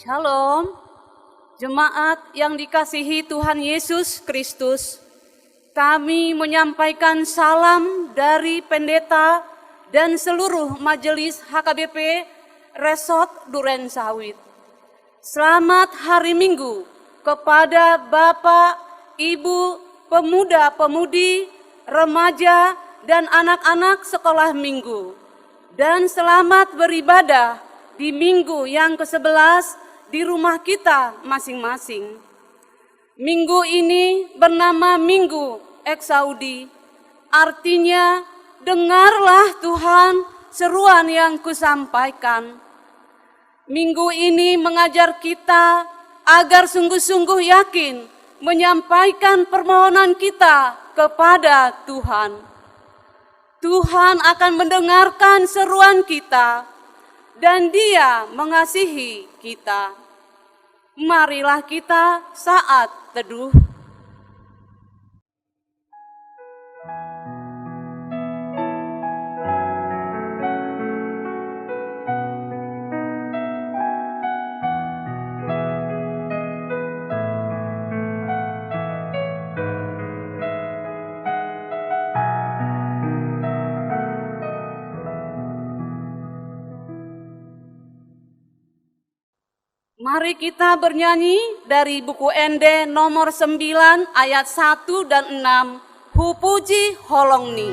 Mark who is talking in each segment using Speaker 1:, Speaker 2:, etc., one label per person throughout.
Speaker 1: Shalom, jemaat yang dikasihi Tuhan Yesus Kristus. Kami menyampaikan salam dari pendeta dan seluruh majelis HKBP Resort Duren Sawit. Selamat hari Minggu kepada Bapak, Ibu, pemuda-pemudi, remaja, dan anak-anak sekolah minggu. Dan selamat beribadah di minggu yang ke-11 di rumah kita masing-masing. Minggu ini bernama Minggu Eksaudi. Artinya, dengarlah Tuhan seruan yang kusampaikan. Minggu ini mengajar kita agar sungguh-sungguh yakin menyampaikan permohonan kita kepada Tuhan. Tuhan akan mendengarkan seruan kita dan Dia mengasihi kita. Marilah kita saat teduh. Mari kita bernyanyi dari buku ND nomor 9 ayat 1 dan 6, Hu Puji Holongni.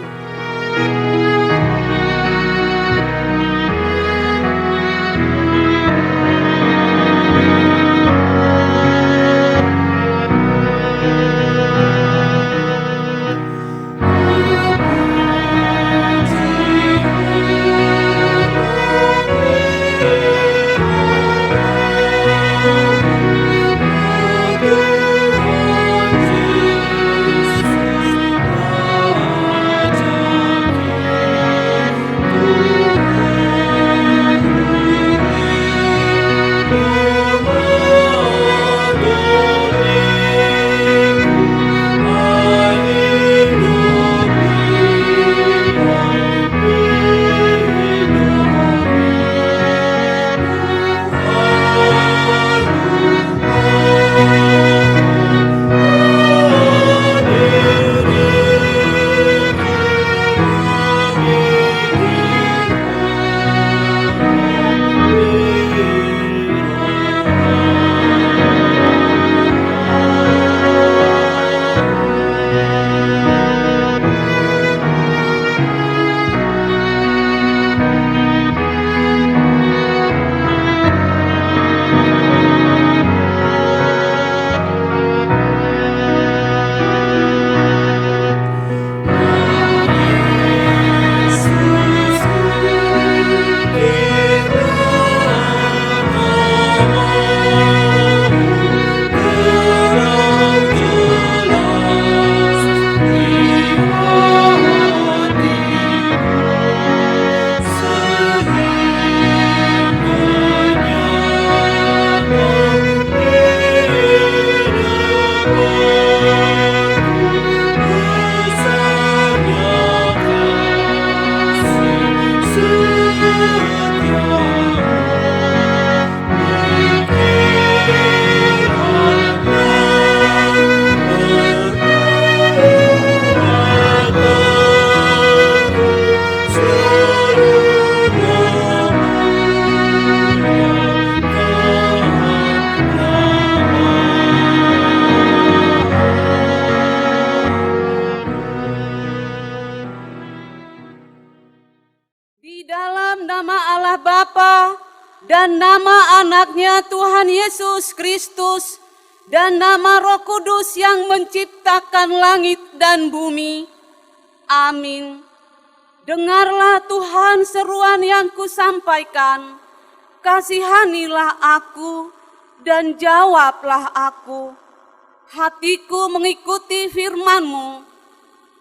Speaker 1: Dan nama anaknya Tuhan Yesus Kristus, dan nama Roh Kudus yang menciptakan langit dan bumi. Amin. Dengarlah Tuhan seruan yang kusampaikan. Kasihanilah aku dan jawablah aku. Hatiku mengikuti firman-Mu.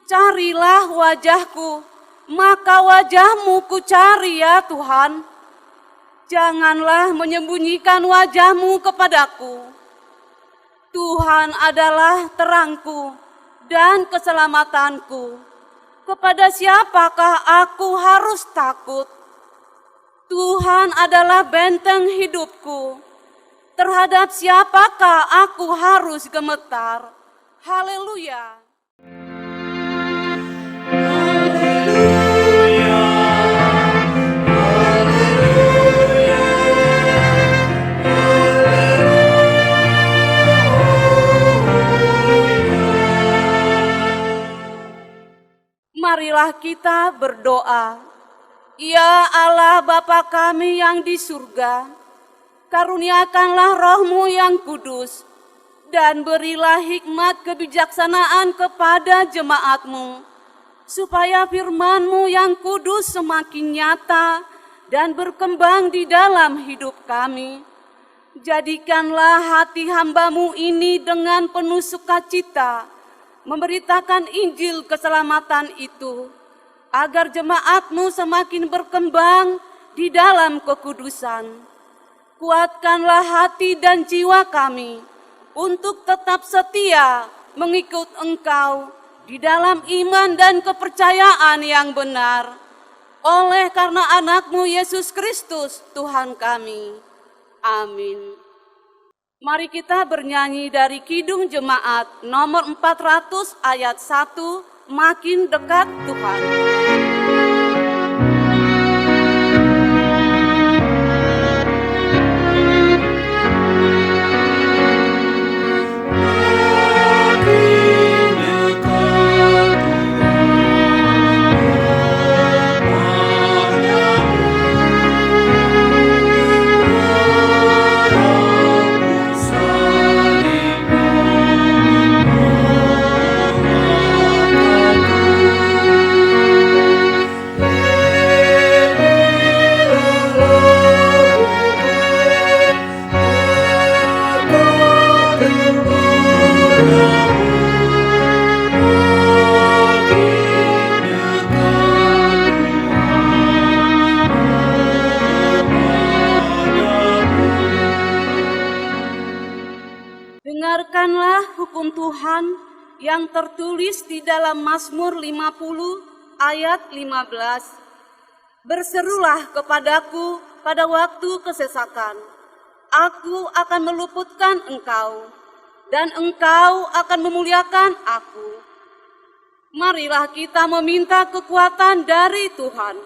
Speaker 1: Carilah wajahku, maka wajah-Mu ku cari ya Tuhan. Janganlah menyembunyikan wajah-Mu kepadaku. Tuhan adalah terangku dan keselamatanku. Kepada siapakah aku harus takut? Tuhan adalah benteng hidupku. Terhadap siapakah aku harus gemetar? Haleluya. Marilah kita berdoa. Ya Allah Bapa kami yang di surga, karuniakanlah roh-Mu yang kudus, dan berilah hikmat kebijaksanaan kepada jemaat-Mu, supaya firman-Mu yang kudus semakin nyata dan berkembang di dalam hidup kami. Jadikanlah hati hamba-Mu ini dengan penuh sukacita, memberitakan Injil keselamatan itu, agar jemaat-Mu semakin berkembang di dalam kekudusan. Kuatkanlah hati dan jiwa kami untuk tetap setia mengikut Engkau di dalam iman dan kepercayaan yang benar, oleh karena anak-Mu Yesus Kristus Tuhan kami. Amin. Mari kita bernyanyi dari Kidung Jemaat nomor 400 ayat 1, Makin Dekat Tuhan. Dengarkanlah hukum Tuhan yang tertulis di dalam Mazmur 50 ayat 15. Berserulah kepadaku pada waktu kesesakan. Aku akan meluputkan engkau, dan engkau akan memuliakan aku. Marilah kita meminta kekuatan dari Tuhan.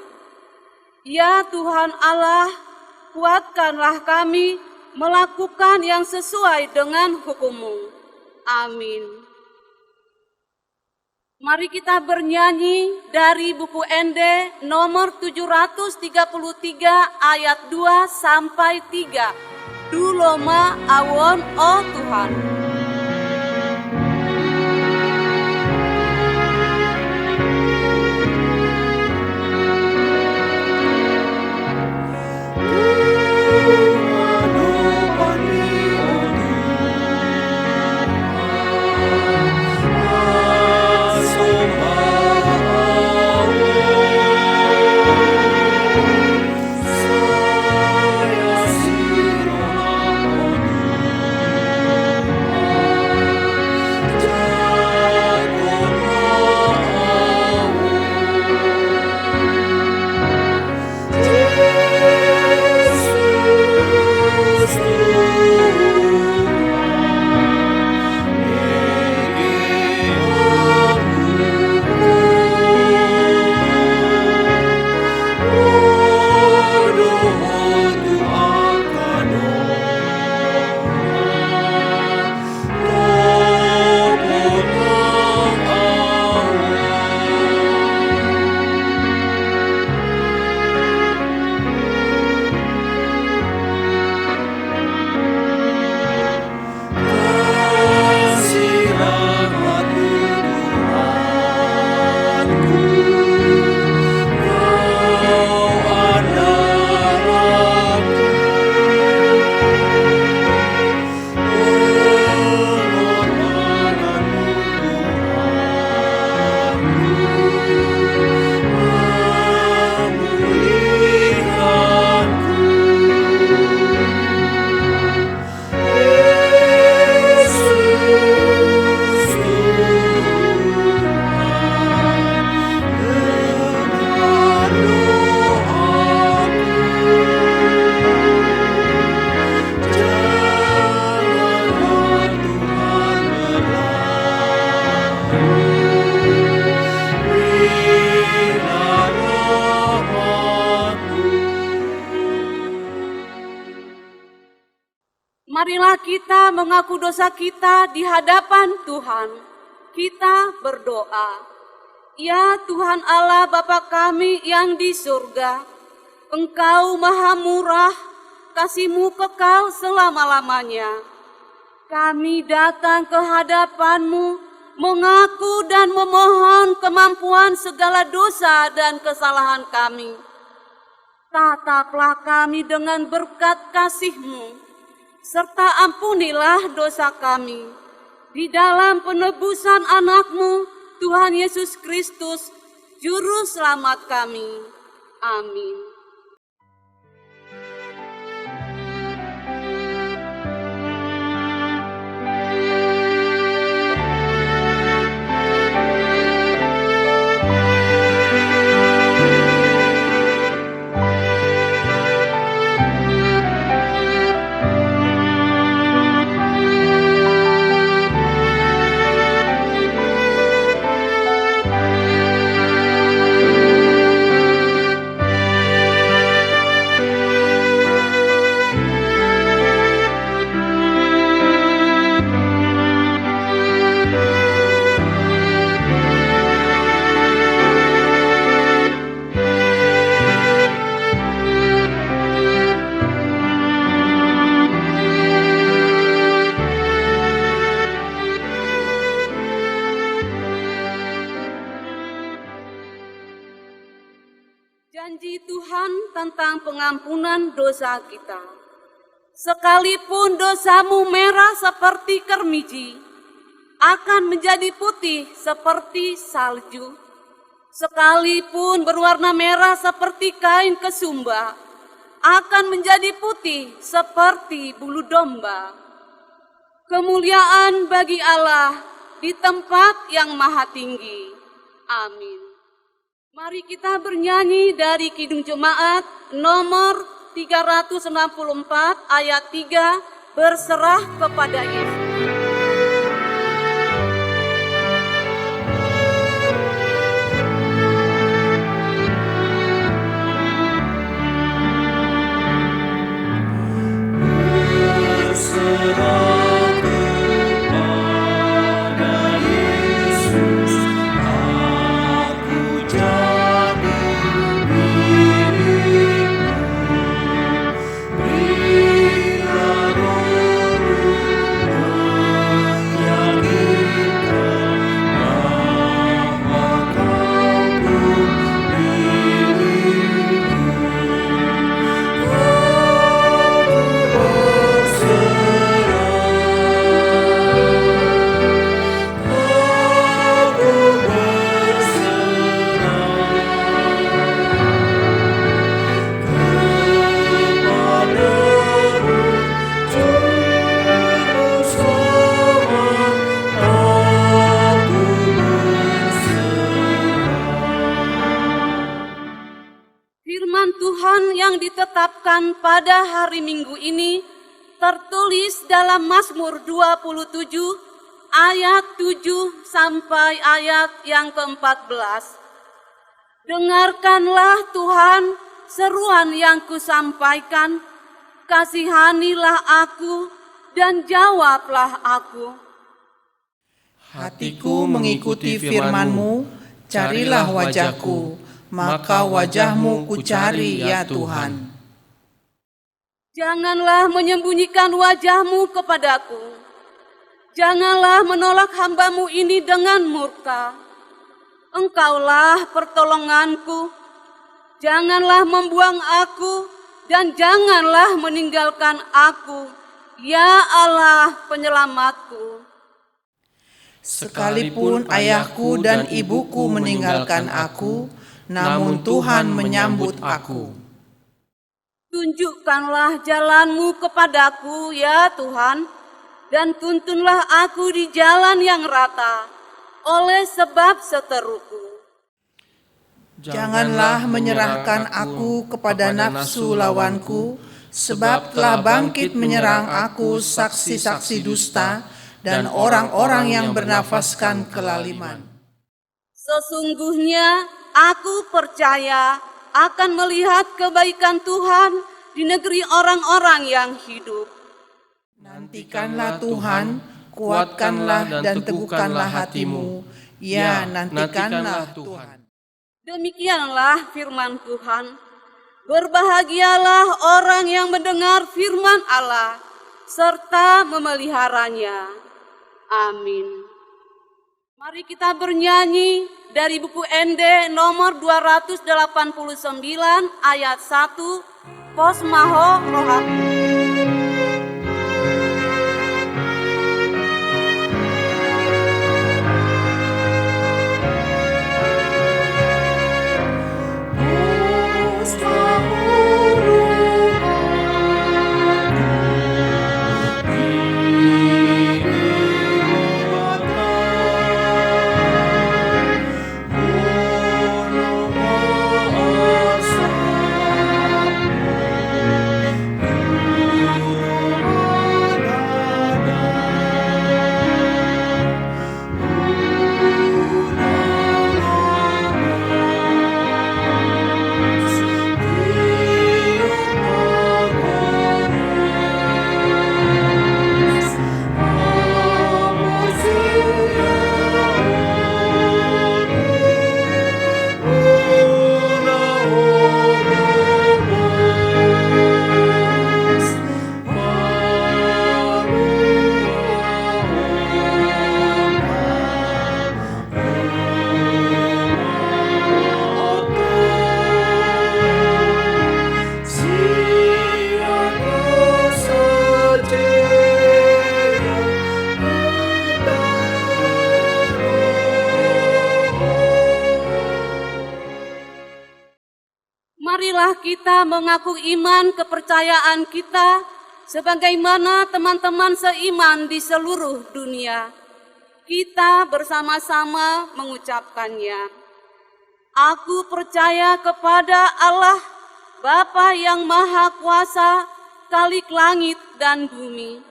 Speaker 1: Ya Tuhan Allah, kuatkanlah kami melakukan yang sesuai dengan hukum-Mu. Amin. Mari kita bernyanyi dari buku Ende nomor 733 ayat 2 sampai 3. Duloma awon oh Tuhan. kita mengaku dosa kita di hadapan Tuhan. Kita berdoa. Ya Tuhan Allah Bapa kami yang di surga, Engkau maha murah, kasih-Mu kekal selama-lamanya. Kami datang ke hadapan-Mu, mengaku dan memohon kemampuan segala dosa dan kesalahan kami. Tataplah kami dengan berkat kasih-Mu, serta ampunilah dosa kami. Di dalam penebusan anak-Mu, Tuhan Yesus Kristus, Juru Selamat kami. Amin. Janji Tuhan tentang pengampunan dosa kita. Sekalipun dosamu merah seperti kermiji, akan menjadi putih seperti salju. Sekalipun berwarna merah seperti kain kesumba, akan menjadi putih seperti bulu domba. Kemuliaan bagi Allah di tempat yang maha tinggi. Amin. Mari kita bernyanyi dari Kidung Jemaat nomor 394 ayat 3, berserah kepada Yesus. Ditetapkan pada hari Minggu ini tertulis dalam Mazmur 27 ayat 7 sampai ayat yang ke-14. Dengarkanlah Tuhan seruan yang kusampaikan, kasihanilah aku dan jawablah aku.
Speaker 2: Hatiku mengikuti firman-Mu, carilah wajah-Ku, maka wajah-Mu kucari ya Tuhan.
Speaker 1: Janganlah menyembunyikan wajah-Mu kepadaku. Janganlah menolak hamba-Mu ini dengan murka. Engkaulah pertolonganku. Janganlah membuang aku dan janganlah meninggalkan aku, ya Allah penyelamatku.
Speaker 2: Sekalipun ayahku dan ibuku meninggalkan aku, namun Tuhan menyambut aku.
Speaker 1: Tunjukkanlah jalan-Mu kepadaku, ya Tuhan, dan tuntunlah aku di jalan yang rata, oleh sebab seteruku.
Speaker 2: Janganlah menyerahkan aku kepada nafsu lawanku, sebab telah bangkit menyerang aku saksi-saksi dusta dan orang-orang yang bernafaskan kelaliman.
Speaker 1: Sesungguhnya aku percaya akan melihat kebaikan Tuhan di negeri orang-orang yang hidup.
Speaker 2: Nantikanlah Tuhan, kuatkanlah dan teguhkanlah hatimu. Ya, nantikanlah Tuhan.
Speaker 1: Demikianlah firman Tuhan. Berbahagialah orang yang mendengar firman Allah serta memeliharanya. Amin. Mari kita bernyanyi dari buku ND nomor 289 ayat 1, Kosmaho Rohaku. Marilah kita mengaku iman kepercayaan kita sebagaimana teman-teman seiman di seluruh dunia. Kita bersama-sama mengucapkannya. Aku percaya kepada Allah, Bapa yang Maha Kuasa, Khalik langit dan bumi.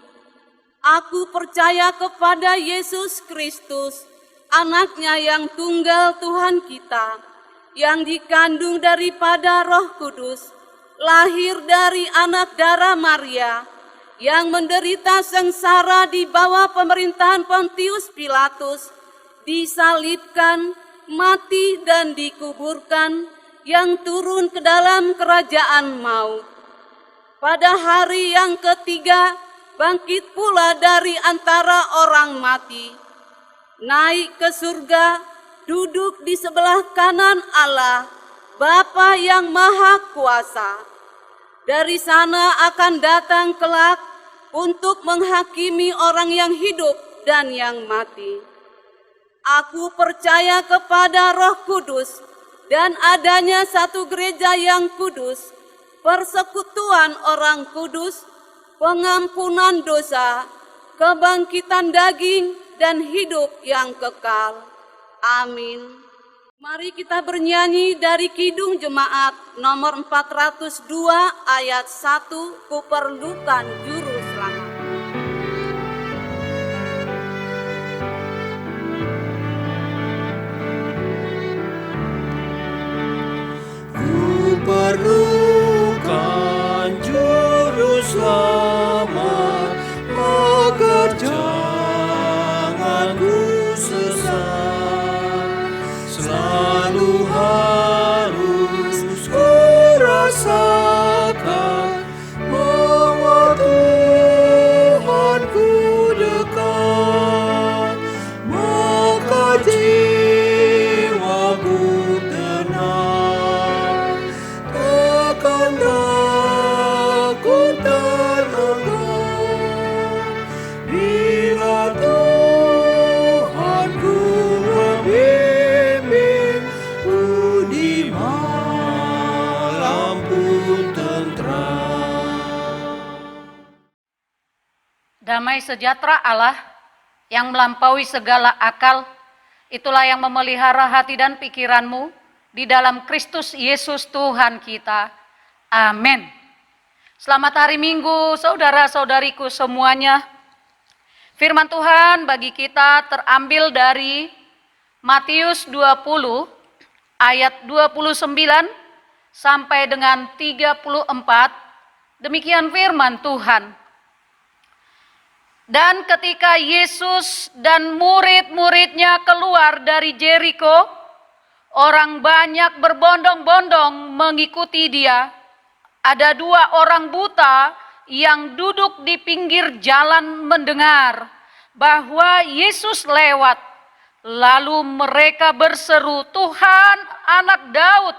Speaker 1: Aku percaya kepada Yesus Kristus, Anaknya yang tunggal Tuhan kita, yang dikandung daripada Roh Kudus, lahir dari anak darah Maria, yang menderita sengsara di bawah pemerintahan Pontius Pilatus, disalibkan, mati dan dikuburkan, yang turun ke dalam kerajaan maut. Pada hari yang ketiga, bangkit pula dari antara orang mati, naik ke surga, duduk di sebelah kanan Allah, Bapa yang Maha Kuasa. Dari sana akan datang kelak untuk menghakimi orang yang hidup dan yang mati. Aku percaya kepada Roh Kudus dan adanya satu gereja yang kudus, persekutuan orang kudus, pengampunan dosa, kebangkitan daging, dan hidup yang kekal. Amin. Mari kita bernyanyi dari Kidung Jemaat nomor 402 ayat 1, Kuperlukan Juru Selamat.
Speaker 3: Kuperlukan Juru Selamat, agar jangan ku sesat. Selalu harus ku rasakan bahwa Tuhanku dekat, maka jiwaku tenang, takkan takut dan enggan bila Tuhanku membimbing di malam pun tentram.
Speaker 4: Damai sejahtera Allah yang melampaui segala akal, itulah yang memelihara hati dan pikiranmu di dalam Kristus Yesus Tuhan kita. Amin. Selamat hari Minggu, saudara-saudariku semuanya. Firman Tuhan bagi kita terambil dari Matius 20 ayat 29 sampai dengan 34. Demikian firman Tuhan. Dan ketika Yesus dan murid-muridnya keluar dari Jeriko, orang banyak berbondong-bondong mengikuti dia. Ada 2 orang buta yang duduk di pinggir jalan mendengar bahwa Yesus lewat. Lalu mereka berseru, "Tuhan, Anak Daud,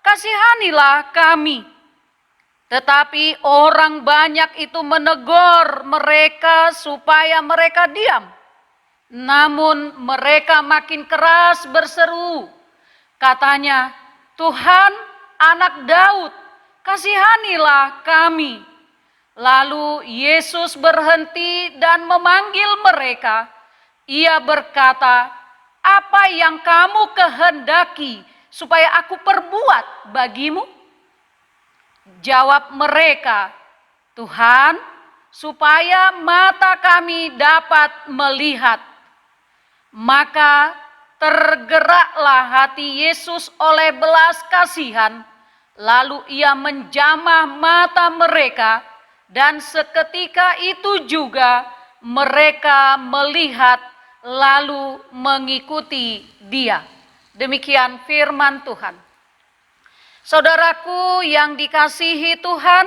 Speaker 4: kasihanilah kami." Tetapi orang banyak itu menegur mereka supaya mereka diam. Namun mereka makin keras berseru. Katanya, "Tuhan, Anak Daud, kasihanilah kami." Lalu Yesus berhenti dan memanggil mereka. Ia berkata, "Apa yang kamu kehendaki supaya aku perbuat bagimu?" Jawab mereka, "Tuhan, supaya mata kami dapat melihat." Maka tergeraklah hati Yesus oleh belas kasihan, lalu ia menjamah mata mereka, dan seketika itu juga mereka melihat lalu mengikuti dia. Demikian firman Tuhan. Saudaraku yang dikasihi Tuhan,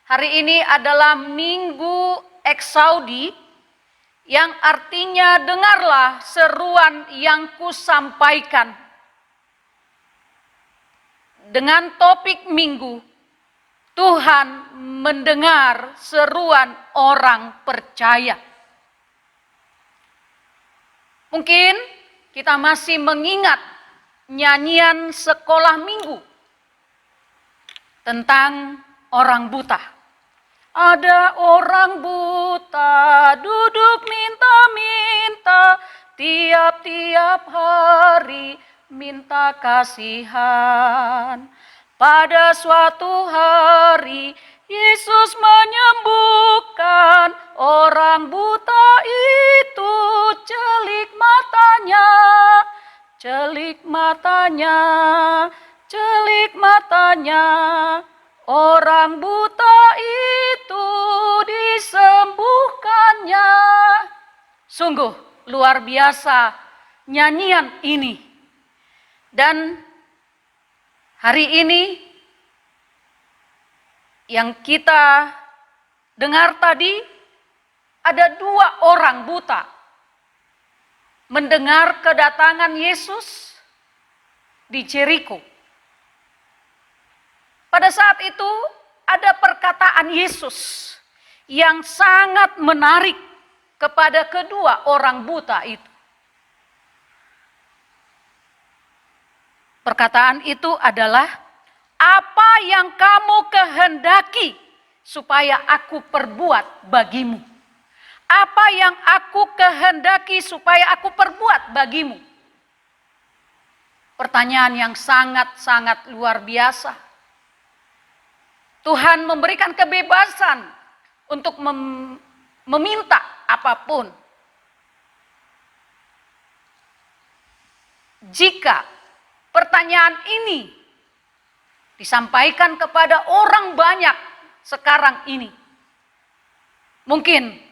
Speaker 4: hari ini adalah Minggu Eksaudi, yang artinya dengarlah seruan yang kusampaikan. Dengan topik minggu, Tuhan mendengar seruan orang percaya. Mungkin kita masih mengingat nyanyian sekolah minggu tentang orang buta. Ada orang buta duduk minta-minta, tiap-tiap hari minta kasihan. Pada suatu hari Yesus menyembuhkan orang buta itu. Celik matanya, celik matanya, celik matanya, orang buta itu disembuhkannya. Sungguh luar biasa nyanyian ini. Dan hari ini yang kita dengar tadi, ada 2 orang buta mendengar kedatangan Yesus di Jeriko. Pada saat itu ada perkataan Yesus yang sangat menarik kepada kedua orang buta itu. Perkataan itu adalah, "Apa yang kamu kehendaki supaya aku perbuat bagimu?" Apa yang aku kehendaki supaya aku perbuat bagimu? Pertanyaan yang sangat-sangat luar biasa. Tuhan memberikan kebebasan untuk meminta apapun. Jika pertanyaan ini disampaikan kepada orang banyak sekarang ini, mungkin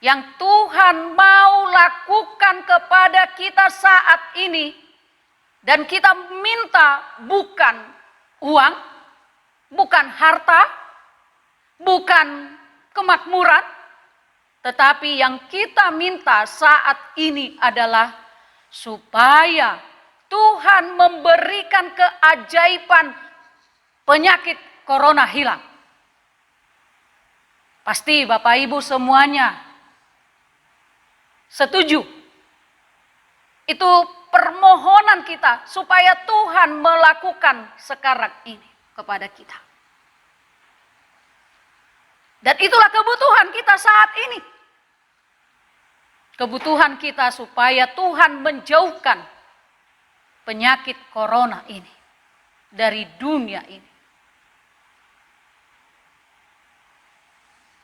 Speaker 4: yang Tuhan mau lakukan kepada kita saat ini, dan kita minta bukan uang, bukan harta, bukan kemakmuran, tetapi yang kita minta saat ini adalah supaya Tuhan memberikan keajaiban penyakit corona hilang. Pasti Bapak Ibu semuanya setuju. Itu permohonan kita supaya Tuhan melakukan sekarang ini kepada kita. Dan itulah kebutuhan kita saat ini. Kebutuhan kita supaya Tuhan menjauhkan penyakit corona ini dari dunia ini.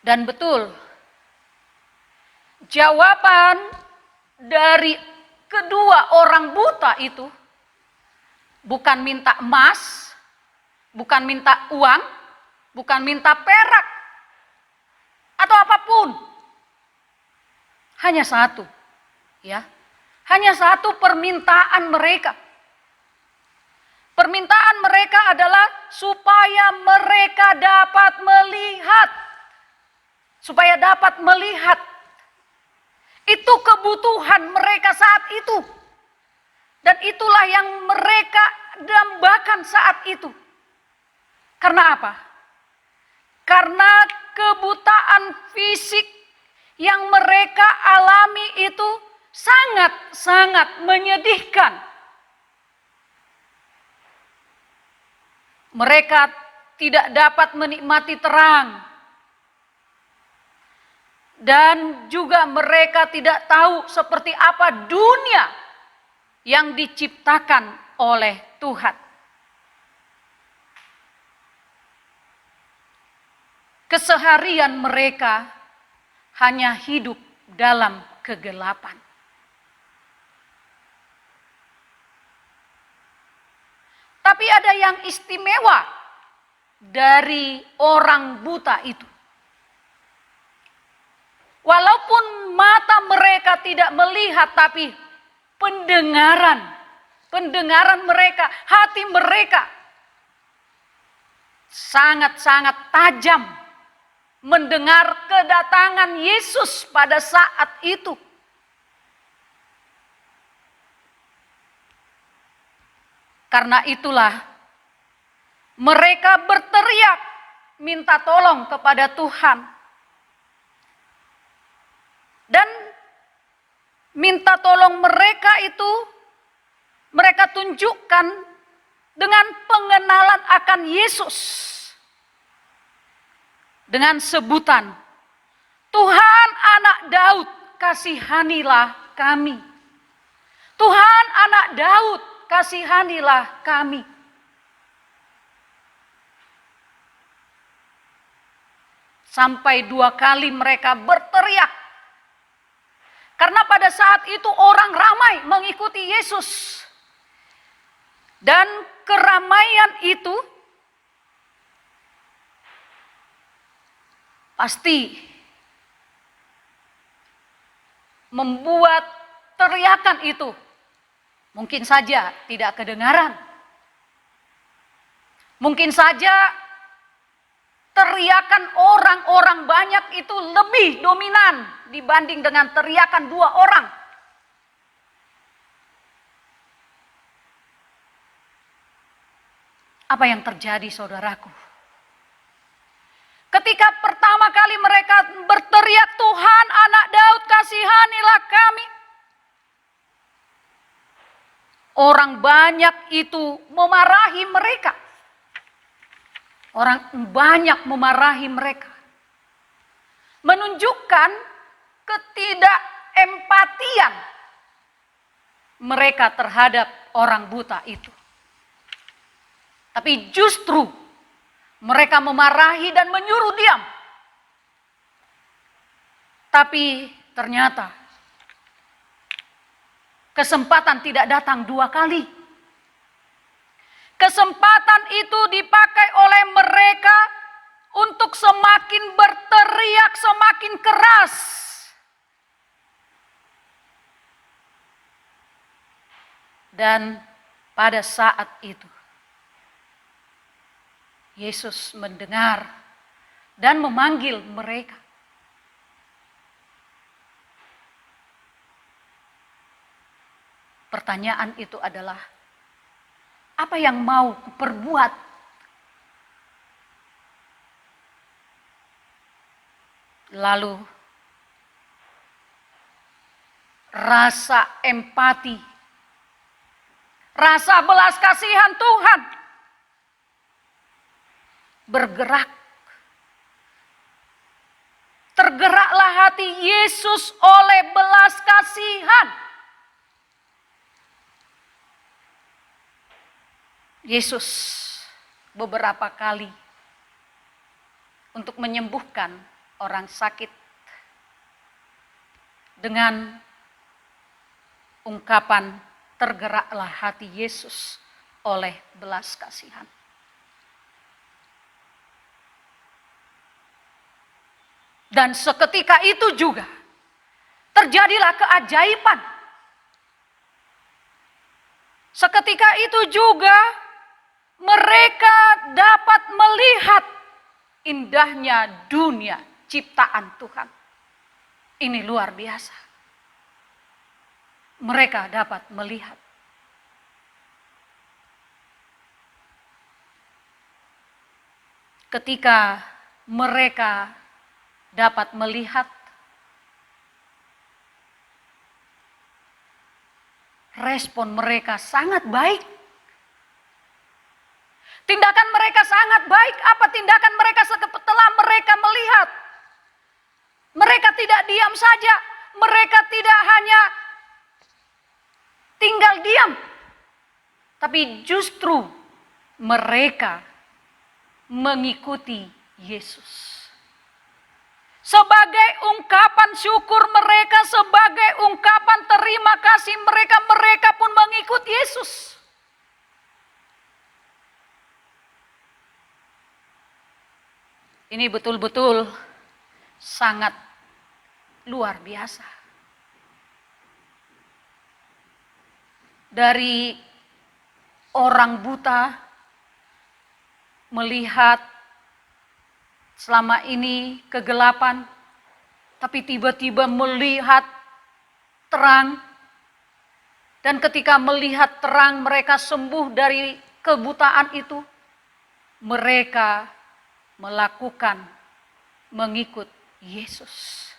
Speaker 4: Dan betul, jawaban dari kedua orang buta itu bukan minta emas, bukan minta uang, bukan minta perak, atau apapun hanya satu, ya. Hanya satu permintaan mereka. Permintaan mereka adalah supaya mereka dapat melihat. Supaya dapat melihat. Itu kebutuhan mereka saat itu. Dan itulah yang mereka dambakan saat itu. Karena apa? Karena kebutaan fisik yang mereka alami itu sangat-sangat menyedihkan. Mereka tidak dapat menikmati terang. Dan juga mereka tidak tahu seperti apa dunia yang diciptakan oleh Tuhan. Keseharian mereka hanya hidup dalam kegelapan. Tapi ada yang istimewa dari orang buta itu. Walaupun mata mereka tidak melihat, tapi pendengaran mereka, hati mereka sangat-sangat tajam mendengar kedatangan Yesus pada saat itu. Karena itulah mereka berteriak minta tolong kepada Tuhan. Dan minta tolong mereka itu mereka tunjukkan dengan pengenalan akan Yesus. Dengan sebutan, Tuhan anak Daud, kasihanilah kami. Tuhan anak Daud, kasihanilah kami. Sampai 2 kali mereka berteriak. Karena pada saat itu orang ramai mengikuti Yesus. Dan keramaian itu pasti membuat teriakan itu mungkin saja tidak kedengaran. Mungkin saja teriakan orang-orang banyak itu lebih dominan dibanding dengan teriakan 2 orang. Apa yang terjadi, saudaraku? Ketika pertama kali mereka berteriak, Tuhan anak Daud, kasihanilah kami. Orang banyak itu memarahi mereka. Orang banyak memarahi mereka. Menunjukkan ketidakempatian mereka terhadap orang buta itu. Tapi justru mereka memarahi dan menyuruh diam. Tapi ternyata kesempatan tidak datang 2 kali. Kesempatan itu dipakai oleh mereka untuk semakin berteriak, semakin keras. Dan pada saat itu, Yesus mendengar dan memanggil mereka. Pertanyaan itu adalah, apa yang mau kuperbuat? Lalu rasa empati, rasa belas kasihan Tuhan bergerak. Tergeraklah hati Yesus oleh belas kasihan. Yesus beberapa kali untuk menyembuhkan orang sakit dengan ungkapan tergeraklah hati Yesus oleh belas kasihan. Dan seketika itu juga terjadilah keajaiban. Seketika itu juga mereka dapat melihat indahnya dunia ciptaan Tuhan. Ini luar biasa. Mereka dapat melihat. Ketika mereka dapat melihat, respon mereka sangat baik. Tindakan mereka sangat baik. Apa tindakan mereka setelah mereka melihat? Mereka tidak diam saja. Mereka tidak hanya tinggal diam. Tapi justru mereka mengikuti Yesus. Sebagai ungkapan syukur mereka, sebagai ungkapan terima kasih mereka, mereka pun mengikut Yesus. Ini betul-betul sangat luar biasa. Dari orang buta melihat selama ini kegelapan, tapi tiba-tiba melihat terang. Dan ketika melihat terang, mereka sembuh dari kebutaan itu. Mereka melakukan mengikut Yesus.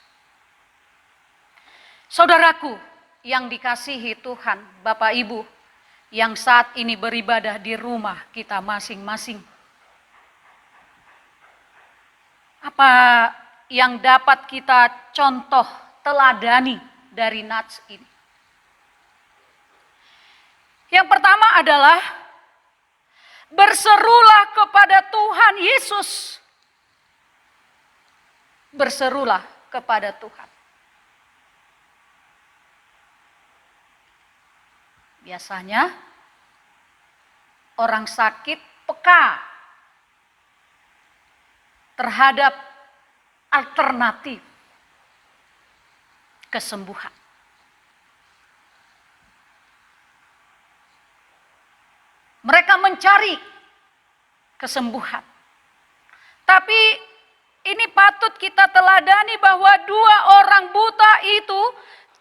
Speaker 4: Saudaraku yang dikasihi Tuhan, Bapak Ibu yang saat ini beribadah di rumah kita masing-masing. Apa yang dapat kita contoh teladani dari nats ini? Yang pertama adalah berserulah kepada Tuhan Yesus. Berserulah kepada Tuhan. Biasanya orang sakit peka terhadap alternatif kesembuhan. Mereka mencari kesembuhan. Tapi ini patut kita teladani bahwa dua orang buta itu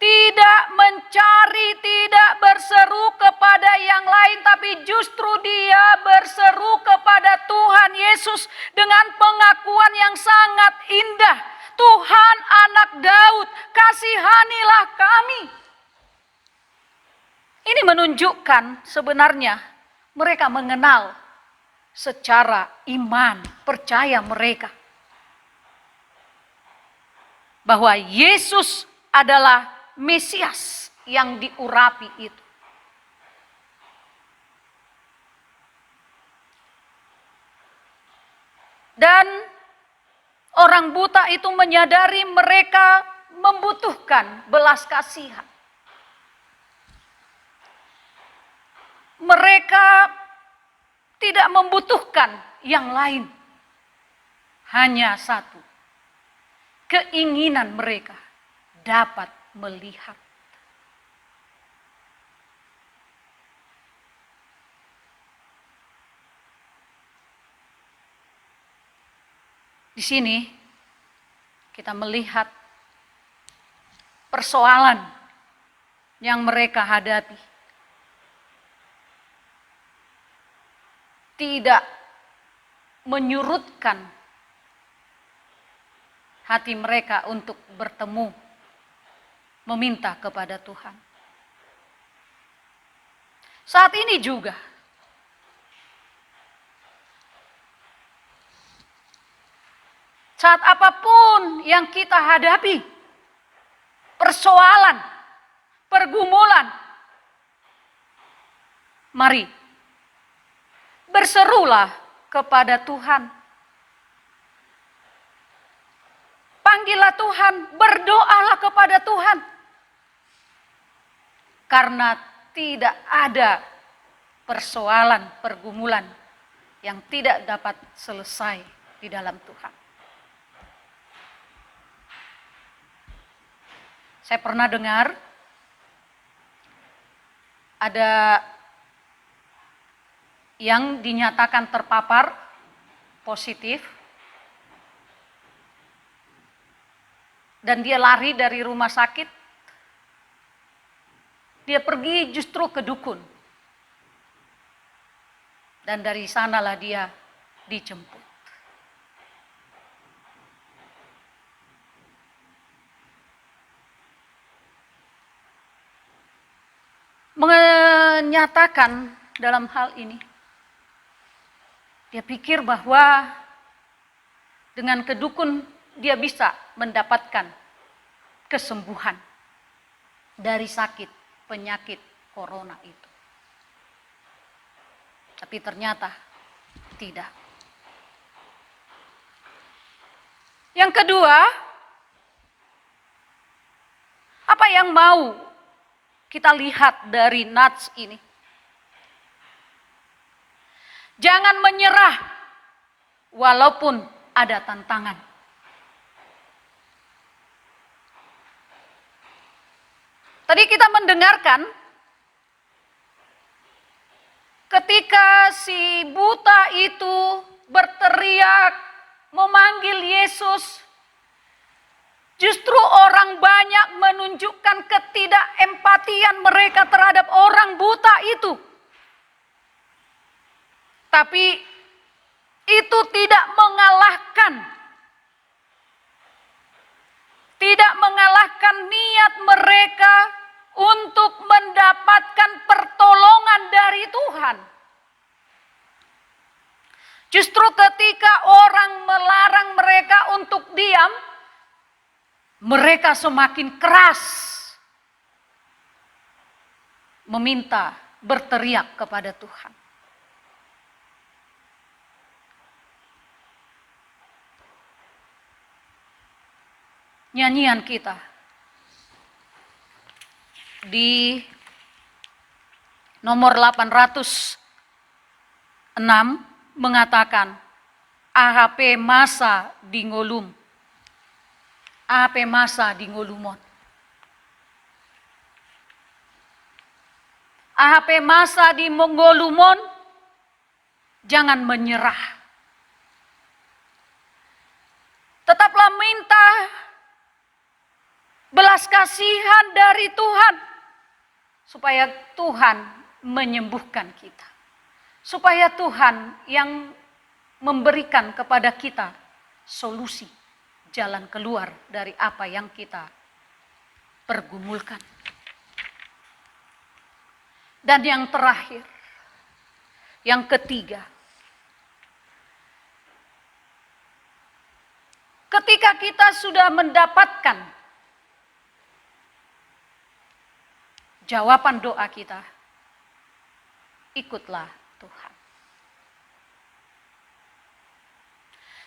Speaker 4: tidak mencari, tidak berseru kepada yang lain, tapi justru dia berseru kepada Tuhan Yesus dengan pengakuan yang sangat indah. Tuhan Anak Daud, kasihanilah kami. Ini menunjukkan sebenarnya mereka mengenal secara iman, percaya mereka bahwa Yesus adalah Mesias yang diurapi itu. Dan orang buta itu menyadari mereka membutuhkan belas kasihan. Mereka tidak membutuhkan yang lain. Hanya satu. Keinginan mereka dapat melihat. Di sini kita melihat persoalan yang mereka hadapi. Tidak menyurutkan hati mereka untuk bertemu, meminta kepada Tuhan. Saat ini juga, saat apapun yang kita hadapi, persoalan, pergumulan, mari berserulah kepada Tuhan. Panggillah Tuhan, berdoalah kepada Tuhan. Karena tidak ada persoalan, pergumulan yang tidak dapat selesai di dalam Tuhan. Saya pernah dengar ada yang dinyatakan terpapar positif dan dia lari dari rumah sakit. Dia pergi justru ke dukun. Dan dari sanalah dia dijemput. Menyatakan dalam hal ini, dia pikir bahwa dengan kedukun dia bisa mendapatkan kesembuhan dari sakit penyakit corona itu. Tapi ternyata tidak. Yang kedua, apa yang mau kita lihat dari nats ini? Jangan menyerah walaupun ada tantangan. Tadi kita mendengarkan ketika si buta itu berteriak memanggil Yesus, justru orang banyak menunjukkan ketidakempatian mereka terhadap orang buta itu. Tapi itu tidak mengalahkan niat mereka untuk mendapatkan pertolongan dari Tuhan. Justru ketika orang melarang mereka untuk diam, mereka semakin keras meminta, berteriak kepada Tuhan. Nyanyian kita di nomor 806 mengatakan AHP masa di ngolum. AHP masa di ngolumon. AHP masa di Monggolumon, jangan menyerah. Tetaplah minta belas kasihan dari Tuhan, supaya Tuhan menyembuhkan kita. Supaya Tuhan yang memberikan kepada kita solusi, jalan keluar dari apa yang kita pergumulkan. Dan yang terakhir, yang ketiga, ketika kita sudah mendapatkan jawaban doa kita, ikutlah Tuhan.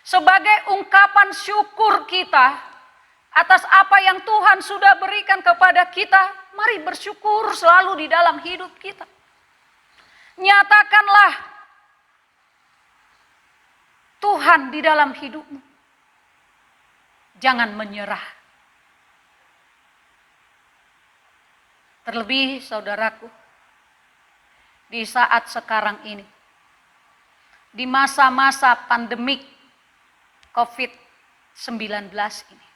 Speaker 4: Sebagai ungkapan syukur kita atas apa yang Tuhan sudah berikan kepada kita, mari bersyukur selalu di dalam hidup kita. Nyatakanlah Tuhan di dalam hidupmu. Jangan menyerah. Terlebih saudaraku, di saat sekarang ini, di masa-masa pandemik COVID-19 ini,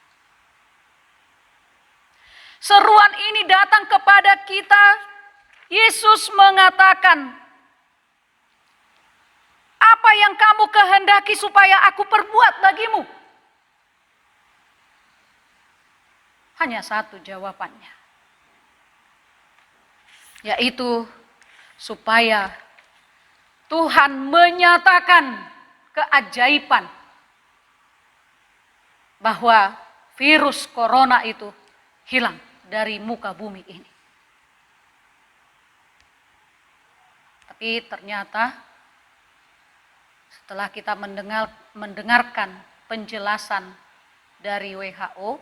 Speaker 4: seruan ini datang kepada kita. Yesus mengatakan, apa yang kamu kehendaki supaya aku perbuat bagimu? Hanya satu jawabannya, yaitu supaya Tuhan menyatakan keajaiban bahwa virus corona itu hilang dari muka bumi ini. Tapi ternyata setelah kita mendengarkan penjelasan dari WHO,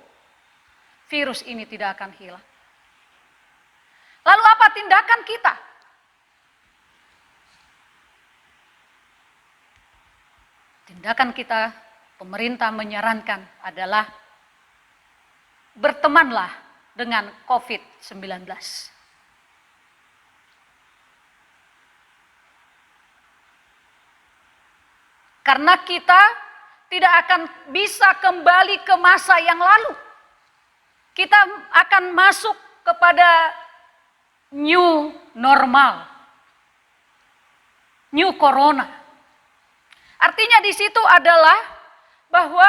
Speaker 4: virus ini tidak akan hilang. Lalu apa tindakan kita? Tindakan kita, pemerintah menyarankan adalah bertemanlah dengan COVID-19. Karena kita tidak akan bisa kembali ke masa yang lalu. Kita akan masuk kepada new normal, new corona. Artinya di situ adalah bahwa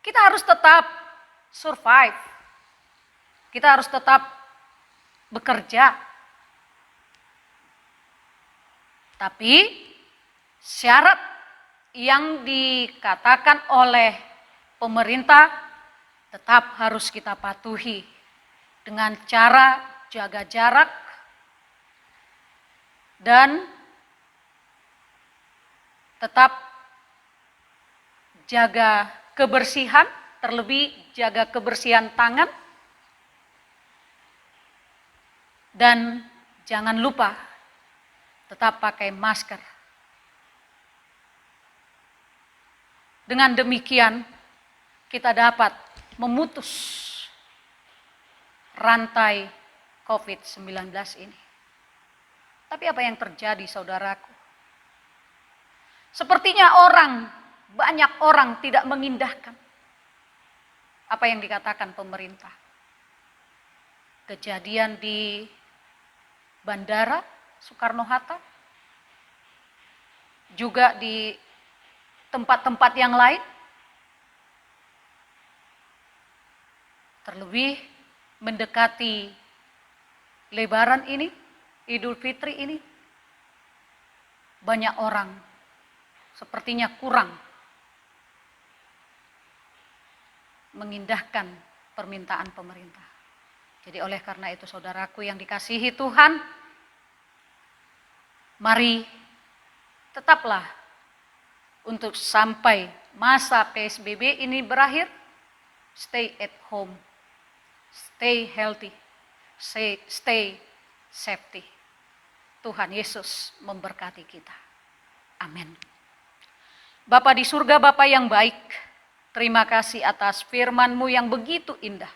Speaker 4: kita harus tetap survive. Kita harus tetap bekerja. Tapi syarat yang dikatakan oleh pemerintah tetap harus kita patuhi dengan cara jaga jarak dan tetap jaga kebersihan, terlebih jaga kebersihan tangan, dan jangan lupa tetap pakai masker. Dengan demikian kita dapat memutus rantai COVID-19 ini. Tapi apa yang terjadi, saudaraku? Sepertinya banyak orang tidak mengindahkan apa yang dikatakan pemerintah. Kejadian di Bandara Soekarno-Hatta, juga di tempat-tempat yang lain, terlebih mendekati Lebaran ini, Idul Fitri ini, banyak orang sepertinya kurang mengindahkan permintaan pemerintah. Jadi oleh karena itu, saudaraku yang dikasihi Tuhan, mari tetaplah untuk sampai masa PSBB ini berakhir, stay at home, stay healthy, stay safety. Tuhan Yesus memberkati kita. Amin. Bapa di surga, Bapa yang baik, terima kasih atas firman-Mu yang begitu indah.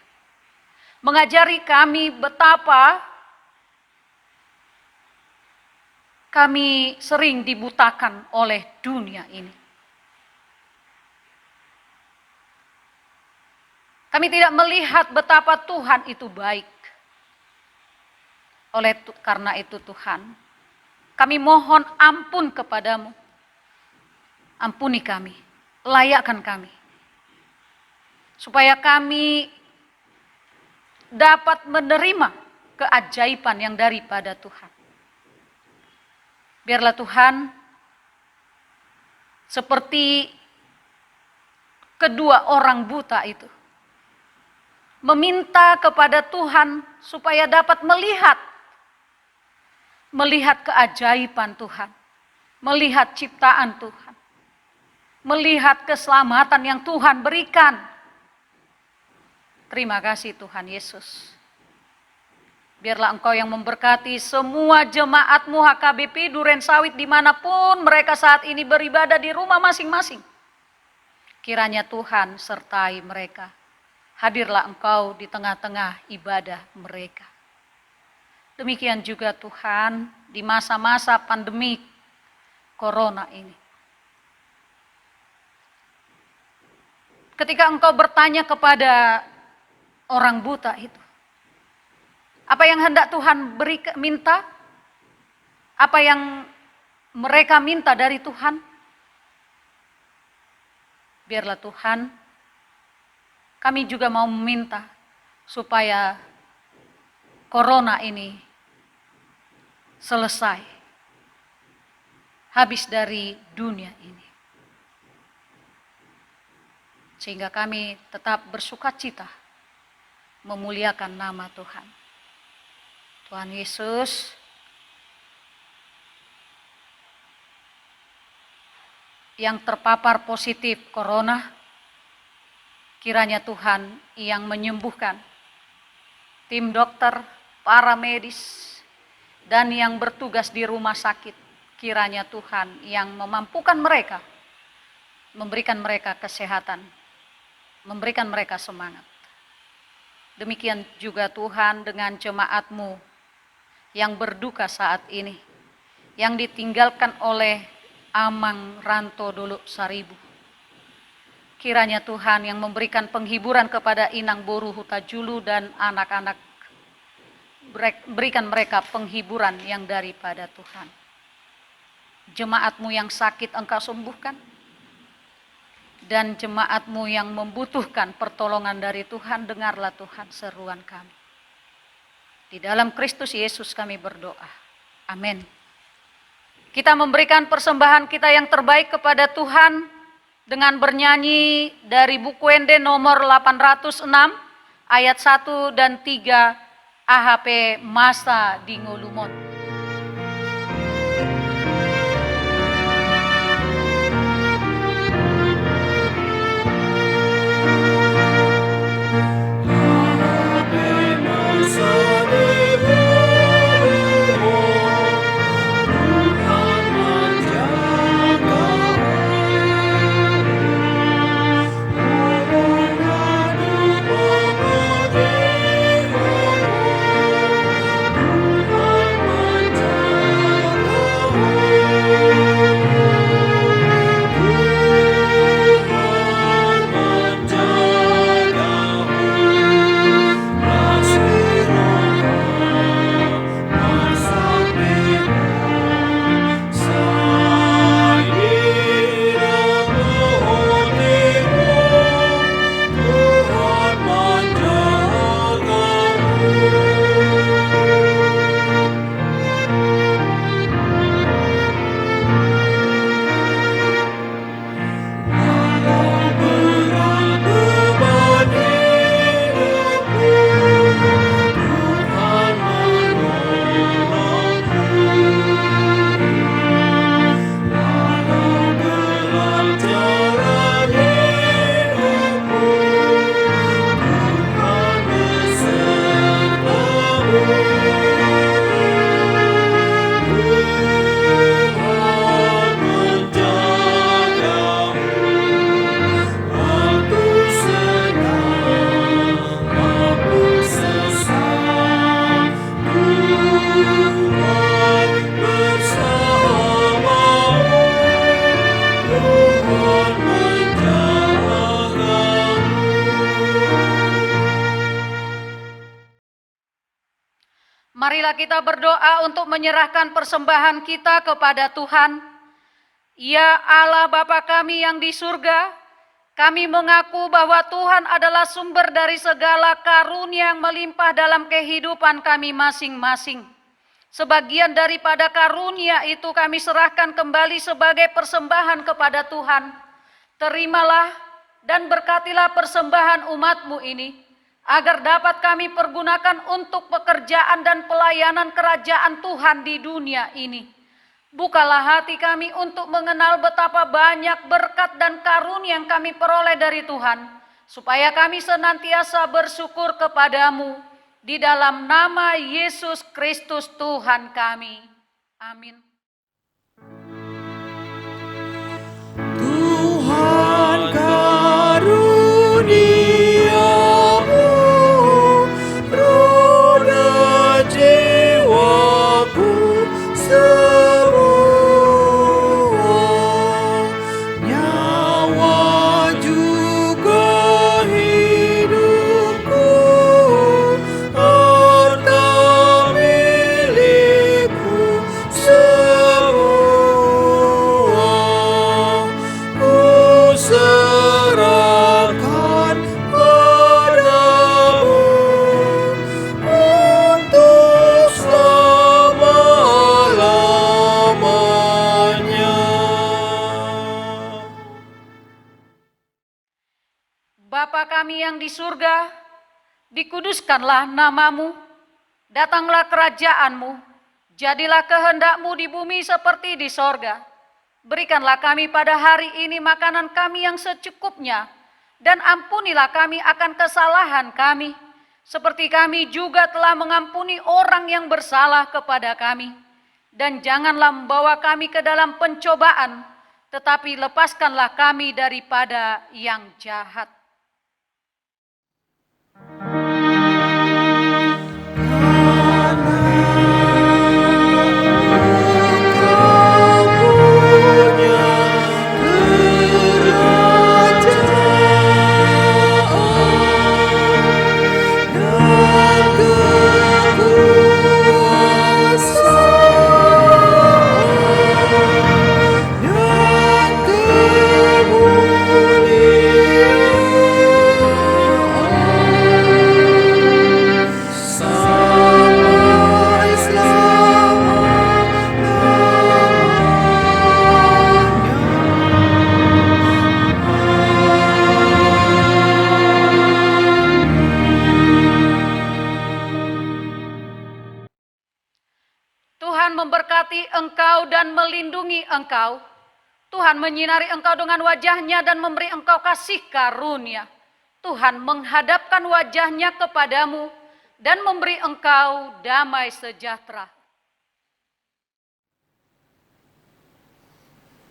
Speaker 4: Mengajari kami betapa kami sering dibutakan oleh dunia ini. Kami tidak melihat betapa Tuhan itu baik. Karena itu Tuhan, kami mohon ampun kepadamu. Ampuni kami, layakkan kami. Supaya kami dapat menerima keajaiban yang daripada Tuhan. Biarlah Tuhan, seperti kedua orang buta itu, meminta kepada Tuhan supaya dapat melihat keajaiban Tuhan, melihat ciptaan Tuhan, melihat keselamatan yang Tuhan berikan. Terima kasih Tuhan Yesus. Biarlah Engkau yang memberkati semua jemaat-Mu HKBP Duren Sawit dimanapun mereka saat ini beribadah di rumah masing-masing. Kiranya Tuhan sertai mereka. Hadirlah Engkau di tengah-tengah ibadah mereka. Demikian juga Tuhan di masa-masa pandemi Corona ini. Ketika Engkau bertanya kepada orang buta itu, apa yang hendak Tuhan minta? Apa yang mereka minta dari Tuhan? Biarlah Tuhan, kami juga mau meminta supaya Corona ini selesai, habis dari dunia ini. Sehingga kami tetap bersukacita memuliakan nama Tuhan. Tuhan Yesus, yang terpapar positif corona, kiranya Tuhan yang menyembuhkan, tim dokter, para medis, dan yang bertugas di rumah sakit, kiranya Tuhan yang memampukan mereka, memberikan mereka kesehatan, memberikan mereka semangat. Demikian juga Tuhan dengan jemaat-Mu yang berduka saat ini, yang ditinggalkan oleh Amang Ranto Dolok Saribu. Kiranya Tuhan yang memberikan penghiburan kepada Inang Boru Hutajulu dan anak-anak, berikan mereka penghiburan yang daripada Tuhan. Jemaat-Mu yang sakit Engkau sembuhkan, dan jemaat-Mu yang membutuhkan pertolongan dari Tuhan, dengarlah Tuhan seruan kami. Di dalam Kristus Yesus kami berdoa. Amin. Kita memberikan persembahan kita yang terbaik kepada Tuhan dengan bernyanyi dari buku Wende nomor 806 ayat 1 dan 3 AHP Masa Dingolumon. Marilah kita berdoa untuk menyerahkan persembahan kita kepada Tuhan. Ya Allah Bapa kami yang di surga, kami mengaku bahwa Tuhan adalah sumber dari segala karunia yang melimpah dalam kehidupan kami masing-masing. Sebagian daripada karunia itu kami serahkan kembali sebagai persembahan kepada Tuhan. Terimalah dan berkatilah persembahan umat-Mu ini, agar dapat kami pergunakan untuk pekerjaan dan pelayanan kerajaan Tuhan di dunia ini. Bukalah hati kami untuk mengenal betapa banyak berkat dan karunia yang kami peroleh dari Tuhan, supaya kami senantiasa bersyukur kepadamu, di dalam nama Yesus Kristus Tuhan kami. Amin.
Speaker 3: Tuhan karuniamu roda jiwaku semua, nyawa juga hidupku, harta milikku semua, ku serahkan padamu untuk selama-lamanya.
Speaker 4: Bapa kami yang di surga, dikuduskanlah namamu, datanglah kerajaanmu, jadilah kehendak-Mu di bumi seperti di sorga. Berikanlah kami pada hari ini makanan kami yang secukupnya, dan ampunilah kami akan kesalahan kami, seperti kami juga telah mengampuni orang yang bersalah kepada kami. Dan janganlah membawa kami ke dalam pencobaan, tetapi lepaskanlah kami daripada yang jahat. Tuhan memberkati engkau dan melindungi engkau. Tuhan menyinari engkau dengan wajah-Nya dan memberi engkau kasih karunia. Tuhan menghadapkan wajah-Nya kepadamu dan memberi engkau damai sejahtera.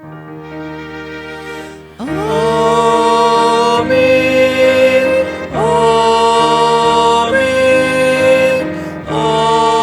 Speaker 3: Amin. Amin. Amin.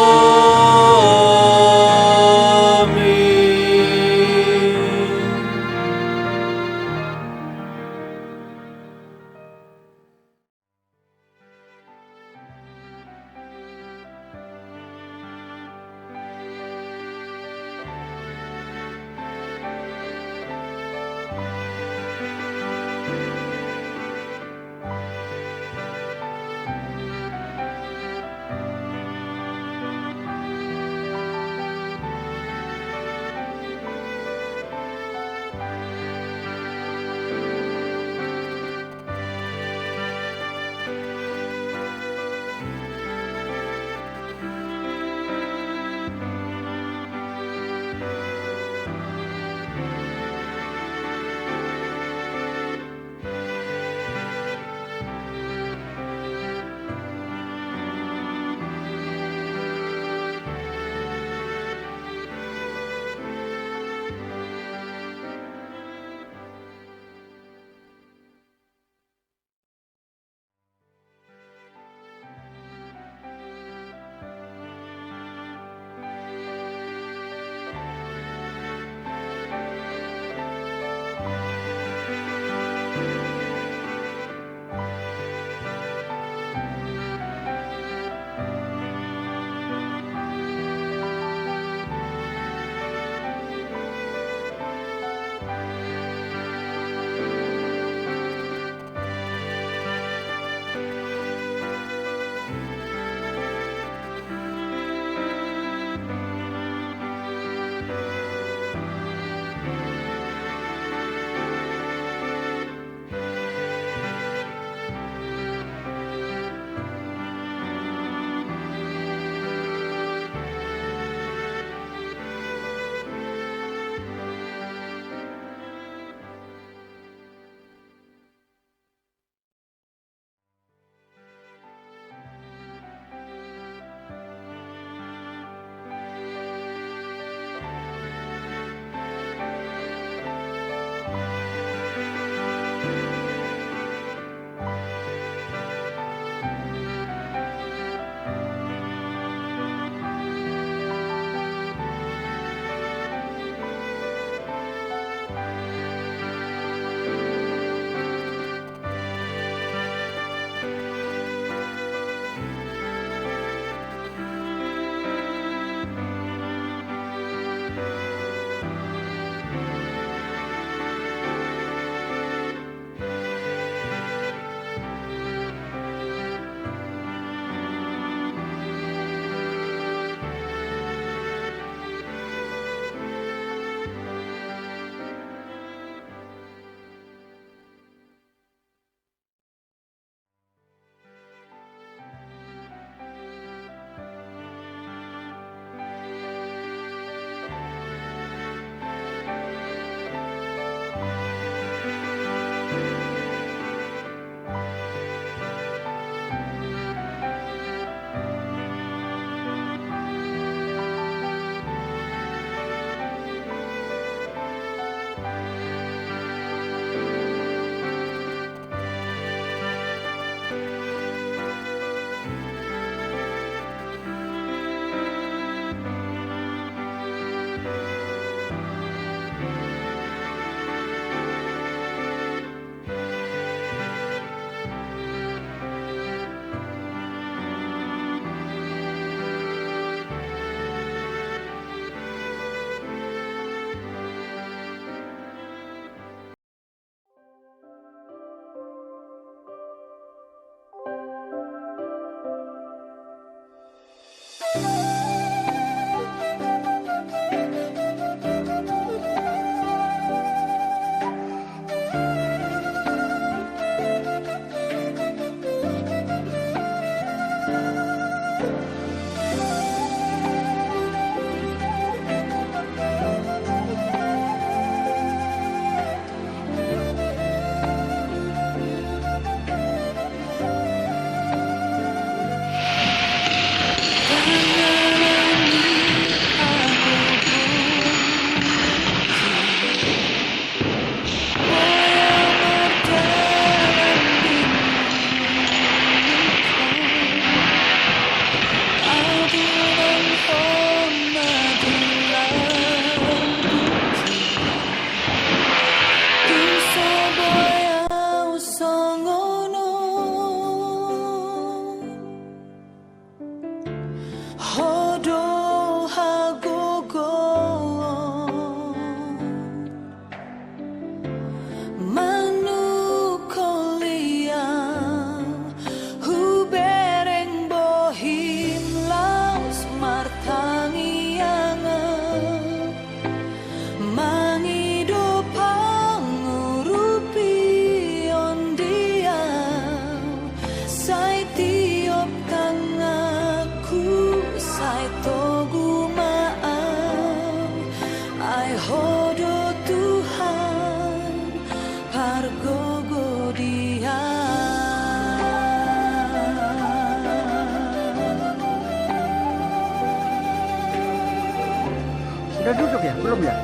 Speaker 5: Sudah duduk ya? Belum ya?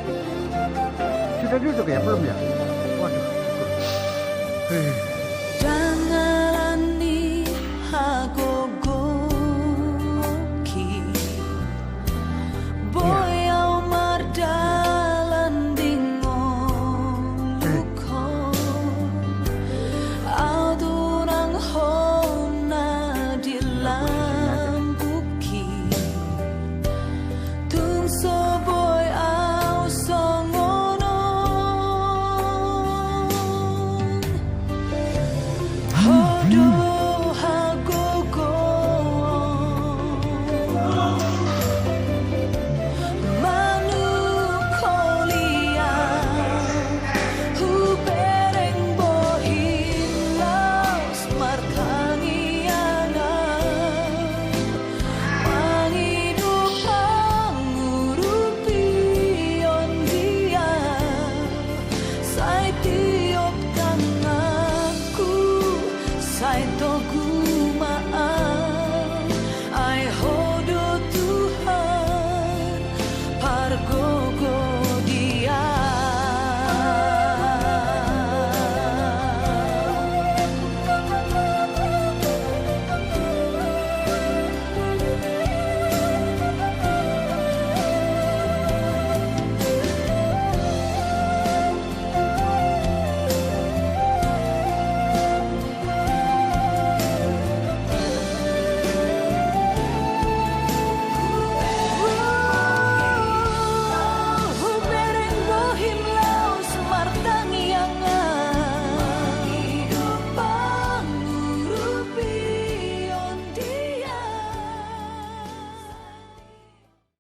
Speaker 5: Sudah duduk ya? Belum ya? Waduh.